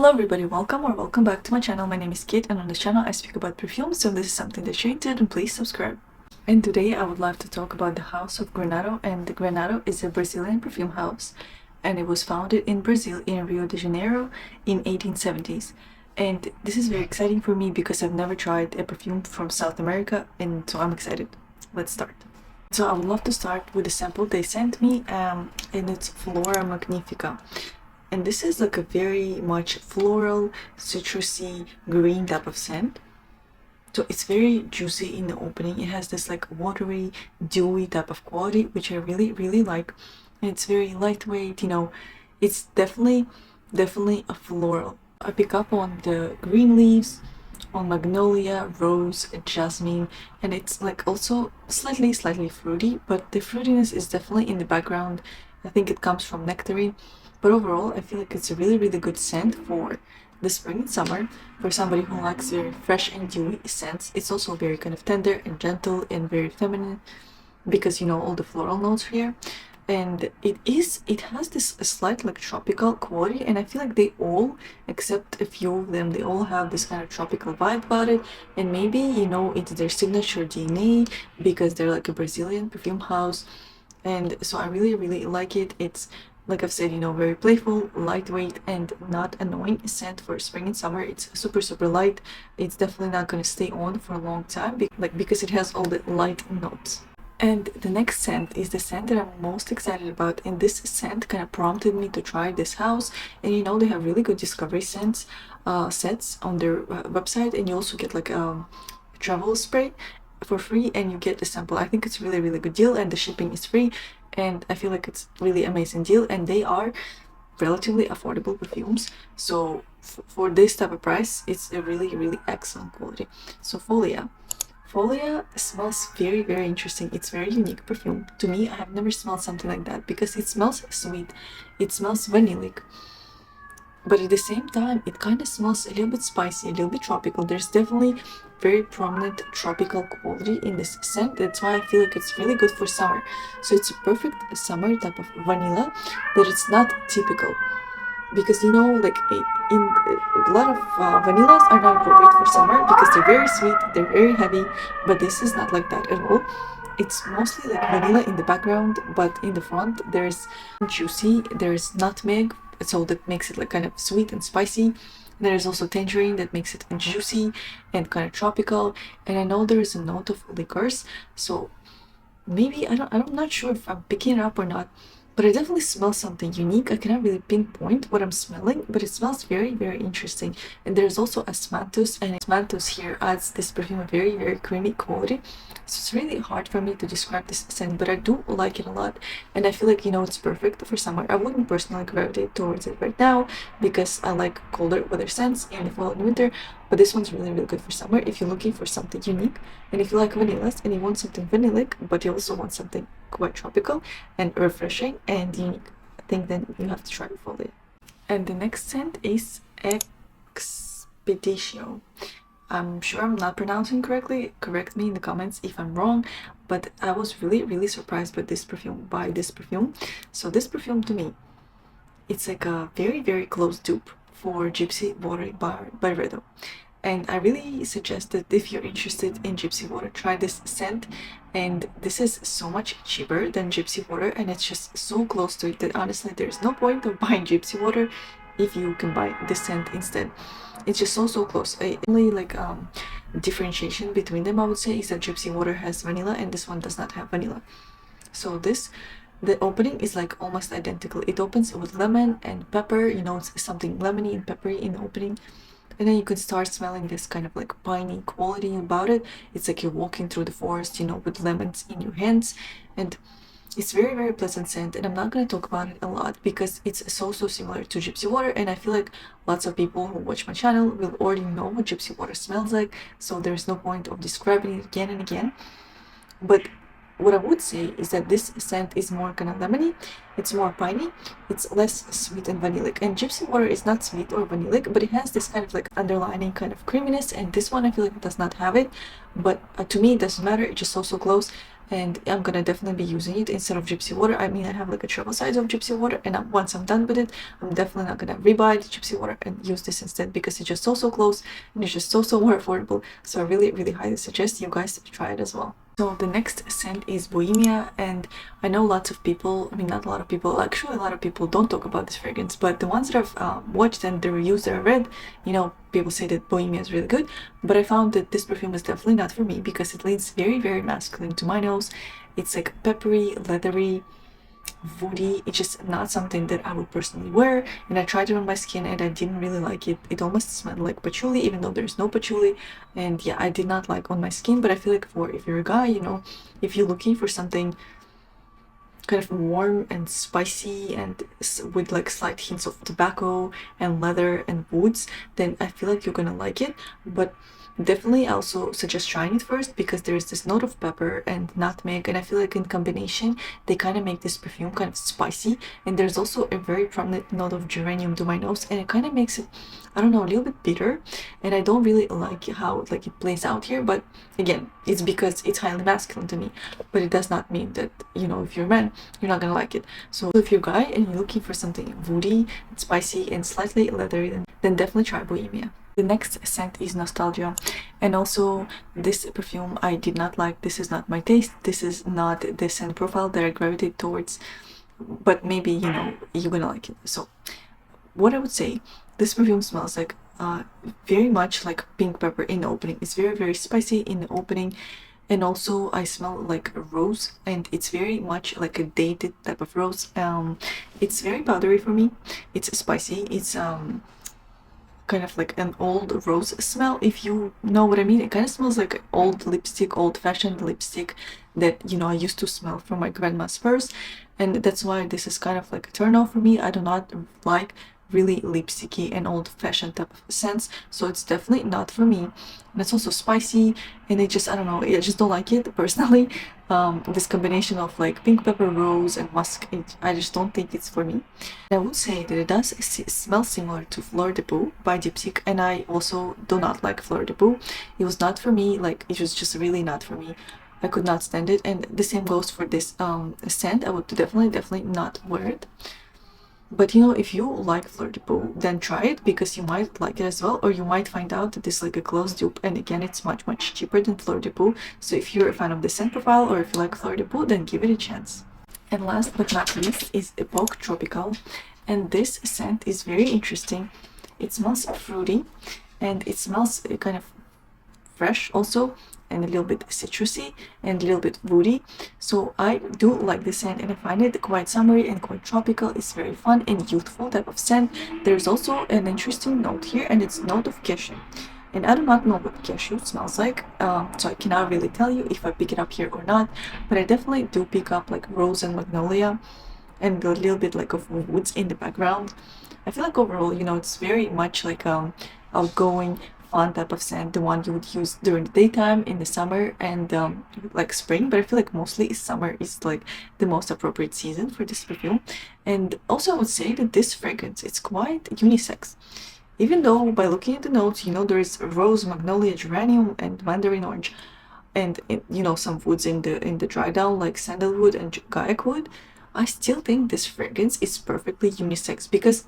Hello everybody, welcome back to my channel. My name is Kate and on this channel I speak about perfume, so if this is something that you're into, then please subscribe. And today I would like to talk about the house of Grandado, and Grandado is a Brazilian perfume house and it was founded in Brazil in Rio de Janeiro in 1870s. And this is very exciting for me because I've never tried a perfume from South America, and so I'm excited. Let's start. So I would love to start with the sample they sent me, and it's Flora Magnífica. And this is like a very much floral, citrusy, green type of scent. So it's very juicy in the opening. It has this like watery, dewy type of quality, which I really like. And it's very lightweight, it's definitely a floral. I pick up on the green leaves, on magnolia, rose, jasmine, and it's like also slightly fruity, but the fruitiness is definitely in the background. I think it comes from nectarine. But overall, I feel like it's a really good scent for the spring and summer, for somebody who likes very fresh and dewy scents. It's also very kind of tender and gentle and very feminine because all the floral notes here. And it has this slight like tropical quality, and I feel like they all, except a few of them, they all have this kind of tropical vibe about it. And maybe, it's their signature DNA because they're like a Brazilian perfume house. And so I really like it. It's, like I've said, very playful, lightweight, and not annoying scent for spring and summer. It's super light. It's definitely not going to stay on for a long time because it has all the light notes. And the next scent is the scent that I'm most excited about, and this scent kind of prompted me to try this house. And they have really good discovery sets on their website, and you also get like travel spray for free, and you get the sample. I think it's a really good deal, and the shipping is free, and I feel like it's really amazing deal, and they are relatively affordable perfumes. So for this type of price, it's a really excellent quality. So Folia smells very interesting. It's very unique perfume. To me, I have never smelled something like that because it smells sweet. It smells vanillic. But at the same time, it kind of smells a little bit spicy, a little bit tropical. There's definitely very prominent tropical quality in this scent. That's why I feel like it's really good for summer. So it's a perfect summer type of vanilla, but it's not typical. Because like a lot of vanillas are not appropriate for summer because they're very sweet, they're very heavy, but this is not like that at all. It's mostly like vanilla in the background, but in the front there's juicy, there's nutmeg, so that makes it like kind of sweet and spicy. There's also tangerine that makes it juicy and kind of tropical, and I know there is a note of liqueurs, so maybe I'm not sure if I'm picking it up or not, but I definitely smell something unique. I cannot really pinpoint what I'm smelling, but it smells very interesting. And there's also asmanthus, and asmanthus here adds this perfume a very creamy quality. So it's really hard for me to describe this scent, but I do like it a lot, and I feel like it's perfect for summer. I wouldn't personally gravitate towards it right now because I like colder weather scents in the fall and winter, but this one's really good for summer if you're looking for something unique, and if you like vanillas and you want something vanillic but you also want something quite tropical and refreshing and unique, I think then you have to try Folia. And the next scent is Expedição. I'm sure I'm not pronouncing correctly. Correct me in the comments if I'm wrong, but I was really surprised by this perfume. So this perfume, to me, it's like a very close dupe for Gypsy Water by Redo. And I really suggest that if you're interested in Gypsy Water, try this scent. And this is so much cheaper than Gypsy Water, and it's just so close to it that honestly there's no point of buying Gypsy Water if you can buy this scent instead. It's just so close. Only like differentiation between them, I would say, is that Gypsy Water has vanilla and this one does not have vanilla. So the opening is like almost identical. It opens with lemon and pepper, it's something lemony and peppery in the opening. And then you can start smelling this kind of like piney quality about it. It's like you're walking through the forest, with lemons in your hands. And it's very pleasant scent, and I'm not going to talk about it a lot because it's so similar to Gypsy Water, and I feel like lots of people who watch my channel will already know what Gypsy Water smells like, so there's no point of describing it again and again. But what I would say is that this scent is more kind of lemony, it's more piney, it's less sweet and vanillic. And Gypsy Water is not sweet or vanillic, but it has this kind of like underlining kind of creaminess, and this one I feel like it does not have it. But to me it doesn't matter, it's just so close. and I'm gonna definitely be using it instead of Gypsy Water. I mean, I have like a travel size of Gypsy Water, and once I'm done with it, I'm definitely not gonna rebuy the Gypsy Water and use this instead, because it's just so close and it's just so more affordable. So I really highly suggest you guys to try it as well. So the next scent is Boemia, and I know lots of people, I mean not a lot of people, actually a lot of people don't talk about this fragrance, but the ones that I've watched and the reviews that I read, you know, people say that Boemia is really good, but I found that this perfume is definitely not for me because it leans very masculine to my nose. It's like peppery, leathery, woody. It's just not something that I would personally wear, and I tried it on my skin and I didn't really like it. It almost smelled like patchouli, even though there's no patchouli, and yeah, I did not like on my skin. But I feel like if you're a guy, you know, if you're looking for something kind of warm and spicy and with like slight hints of tobacco and leather and woods, then I feel like you're gonna like it. But definitely I also suggest trying it first, because there's this note of pepper and nutmeg, and I feel like in combination they kind of make this perfume kind of spicy, and there's also a very prominent note of geranium to my nose, and it kind of makes it, I don't know, a little bit bitter, and I don't really like how like it plays out here. But again, it's because it's highly masculine to me, but it does not mean that, you know, if you're a man, you're not gonna like it. So if you're a guy and you're looking for something woody and spicy and slightly leathery, then definitely try Boemia. The next scent is Nostalgia, and also this perfume I did not like. This is not my taste. This is not the scent profile that I gravitate towards, but maybe, you know, you're gonna like it. So what I would say, this perfume smells like very much like pink pepper in the opening. It's very spicy in the opening, and also I smell like a rose, and it's very much like a dated type of rose. It's very powdery for me. It's spicy. It's kind of like an old rose smell, if you know what I mean. It kind of smells like old lipstick, old-fashioned lipstick that, you know, I used to smell from my grandma's purse, and that's why this is kind of like a turn off for me. I do not like really lipsticky and old-fashioned type of scents, so it's definitely not for me. And it's also spicy, and it just, I don't know, I just don't like it personally. This combination of like pink pepper, rose, and musk, I just don't think it's for me. I would say that it does smell similar to Fleur de Peau by Diptyque, and I also do not like Fleur de Peau. It was not for me, like it was just really not for me. I could not stand it, and the same goes for this scent. I would definitely not wear it. But you know, if you like Fleur de Peau, then try it, because you might like it as well, or you might find out that it's like a close dupe, and again, it's much cheaper than Fleur de Peau. So if you're a fan of the scent profile, or if you like Fleur de Peau, then give it a chance. And last but not least is Époque Tropical, and this scent is very interesting. It smells fruity, and it smells kind of fresh also, and a little bit citrusy and a little bit woody. So I do like this scent, and I find it quite summery and quite tropical. It's very fun and youthful type of scent. There's also an interesting note here, and it's note of cashew. And I do not know what cashew smells like, so I cannot really tell you if I pick it up here or not, but I definitely do pick up like rose and magnolia and a little bit like of woods in the background. I feel like overall, you know, it's very much like outgoing, fun type of scent, the one you would use during the daytime in the summer and like spring. But I feel like mostly summer is like the most appropriate season for this perfume. And also I would say that this fragrance, it's quite unisex, even though by looking at the notes, you know, there is rose, magnolia, geranium, and mandarin orange, and you know, some woods in the dry down like sandalwood and guaiac wood. I still think this fragrance is perfectly unisex, because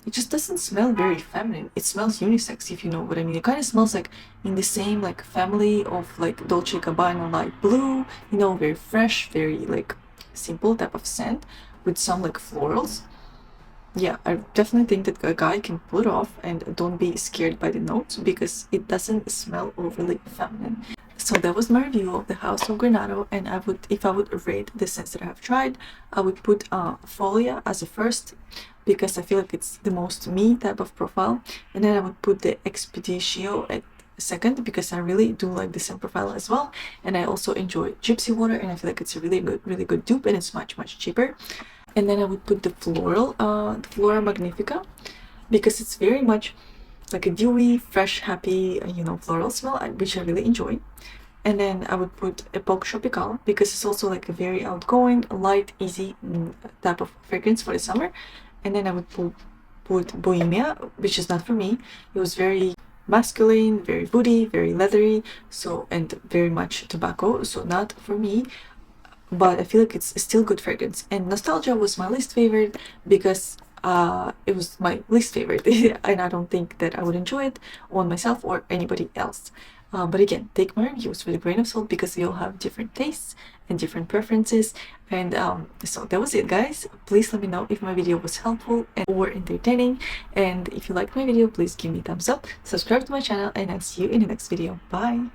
it just doesn't smell very feminine. It smells unisex, if you know what I mean. It kind of smells like in the same like family of like Dolce & Gabbana light blue, you know, very fresh, very like simple type of scent with some like florals. Yeah, I definitely think that a guy can pull it off, and don't be scared by the notes, because it doesn't smell overly feminine. So that was my review of the House of Grandado, and I would, if I would rate the scents that I have tried, I would put Folia as a first, because I feel like it's the most me type of profile, and then I would put the Expedition at second, because I really do like the scent profile as well, and I also enjoy Gypsy Water, and I feel like it's a really good dupe, and it's much cheaper. And then I would put the floral, the Flora Magnífica, because it's very much like a dewy, fresh, happy, you know, floral smell, which I really enjoy. And then I would put Époque Tropical, because it's also like a very outgoing, light, easy type of fragrance for the summer. And then I would put Boemia, which is not for me. It was very masculine, very woody, very leathery, so, and very much tobacco, so not for me. But I feel like it's still good fragrance. And Nostalgia was my least favorite because it was my least favorite, and I don't think that I would enjoy it on myself or anybody else. But again, take my reviews with a grain of salt because we all have different tastes and different preferences. And so that was it, guys. Please let me know if my video was helpful or entertaining. And if you liked my video, please give me a thumbs up, subscribe to my channel, and I'll see you in the next video. Bye!